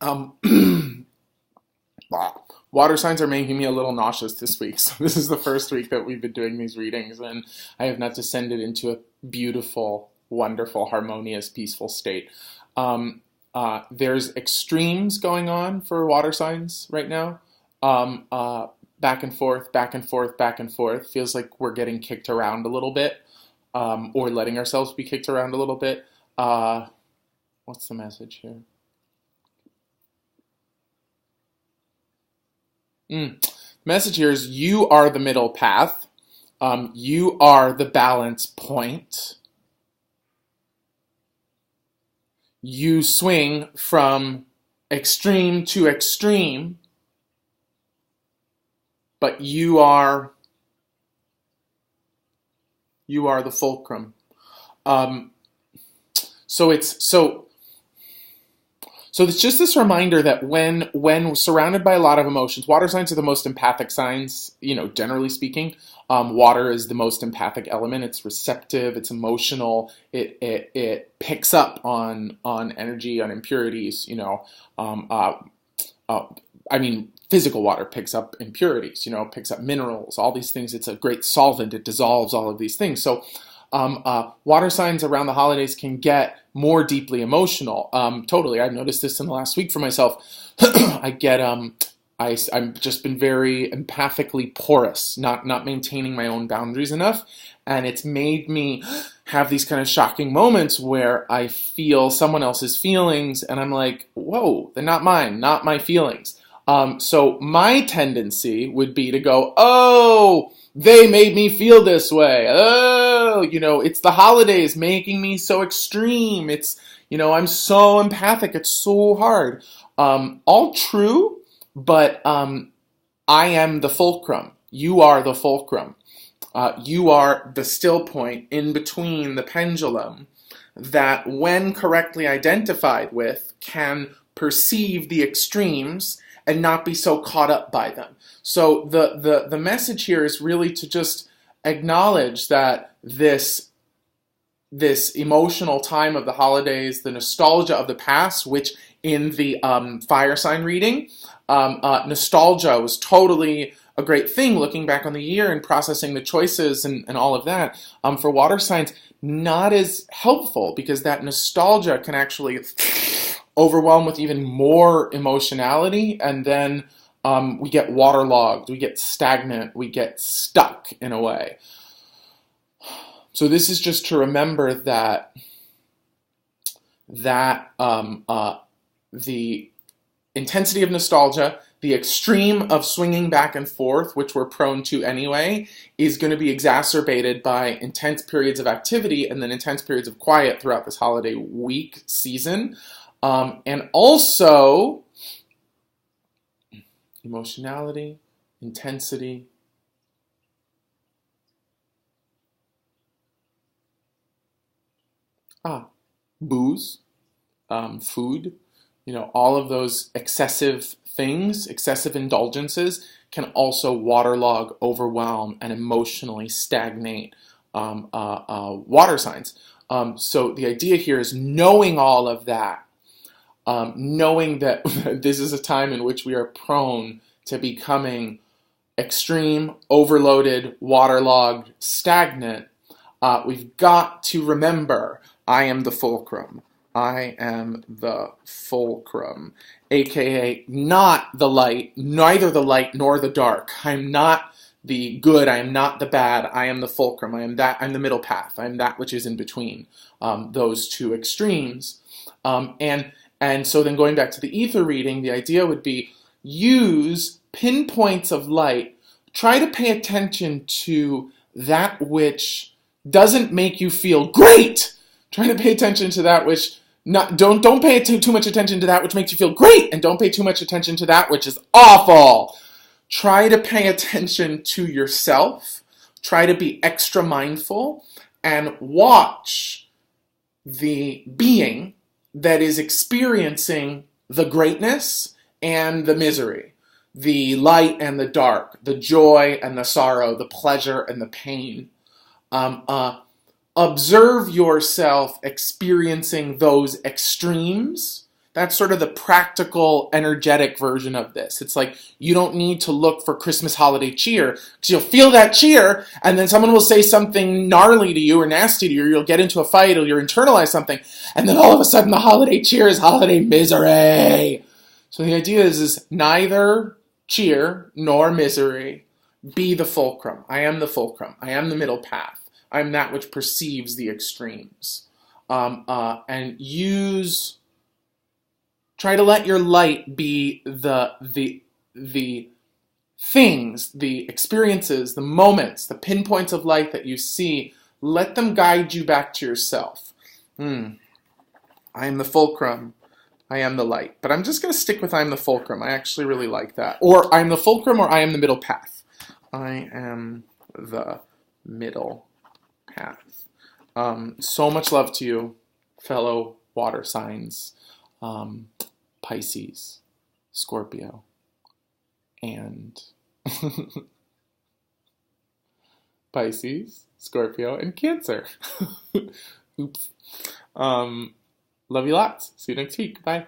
Um, wow. Water signs are making me a little nauseous this week. So this is the first week that we've been doing these readings, and I have not descended into a beautiful, wonderful, harmonious, peaceful state. There's extremes going on for water signs right now. Um, uh, Back and forth, back and forth, back and forth. Feels like we're getting kicked around a little bit, or letting ourselves be kicked around a little bit. Uh, what's the message here? Mm. Message here is you are the middle path. You are the balance point. You swing from extreme to extreme, but you are the fulcrum. Um, so it's so So it's just this reminder that when surrounded by a lot of emotions, water signs are the most empathic signs, generally speaking. Water is the most empathic element. It's receptive, it's emotional, it picks up on energy, on impurities, Um, uh, uh, I mean, physical water picks up impurities, picks up minerals, all these things. It's a great solvent. It dissolves all of these things. So water signs around the holidays can get more deeply emotional. Totally, I've noticed this in the last week for myself. I get I've just been very empathically porous, not maintaining my own boundaries enough, and it's made me have these kind of shocking moments where I feel someone else's feelings, and I'm like, whoa, they're not mine, not my feelings. So my tendency would be to go, oh, they made me feel this way. Oh, it's the holidays making me so extreme. I'm so empathic. It's so hard. All true, but I am the fulcrum. You are the fulcrum. You are the still point in between the pendulum that, when correctly identified with, can perceive the extremes and not be so caught up by them. So the message here is really to just acknowledge that this emotional time of the holidays, the nostalgia of the past, which in the fire sign reading, nostalgia was totally a great thing, looking back on the year and processing the choices and all of that. For water signs, not as helpful, because that nostalgia can actually overwhelm with even more emotionality, and then we get waterlogged, we get stagnant, we get stuck in a way. So this is just to remember that the intensity of nostalgia, the extreme of swinging back and forth, which we're prone to anyway, is going to be exacerbated by intense periods of activity and then intense periods of quiet throughout this holiday week season. And also emotionality, intensity, booze, food, all of those excessive things, excessive indulgences can also waterlog, overwhelm, and emotionally stagnate water signs. So the idea here is knowing all of that, knowing that this is a time in which we are prone to becoming extreme, overloaded, waterlogged, stagnant. We've got to remember, I am the fulcrum. I am the fulcrum, aka not the light, neither the light nor the dark. I'm not the good, I am not the bad, I am the fulcrum. I'm the middle path. I'm that which is in between those two extremes. And so then, going back to the ether reading, the idea would be use pinpoints of light. Try to pay attention to that which doesn't make you feel great. Try to pay attention to that which don't pay too much attention to that which makes you feel great, and don't pay too much attention to that which is awful. Try to pay attention to yourself. Try to be extra mindful and watch the being that is experiencing the greatness and the misery, the light and the dark, the joy and the sorrow, the pleasure and the pain. Observe yourself experiencing those extremes, That's sort of the practical, energetic version of this. It's like you don't need to look for Christmas holiday cheer because you'll feel that cheer and then someone will say something gnarly to you or nasty to you, or you'll get into a fight or you'll internalize something, and then all of a sudden the holiday cheer is holiday misery. So the idea is neither cheer nor misery. Be the fulcrum. I am the fulcrum. I am the middle path. I am that which perceives the extremes. And try to let your light be the things, the experiences, the moments, the pinpoints of light that you see. Let them guide you back to yourself. I am the fulcrum. I am the light. But I'm just going to stick with I am the fulcrum. I actually really like that. Or I am the fulcrum, or I am the middle path. I am the middle path. So much love to you, fellow water signs, Pisces, Scorpio, and Pisces, Scorpio, and Cancer. Oops. Love you lots. See you next week. Bye.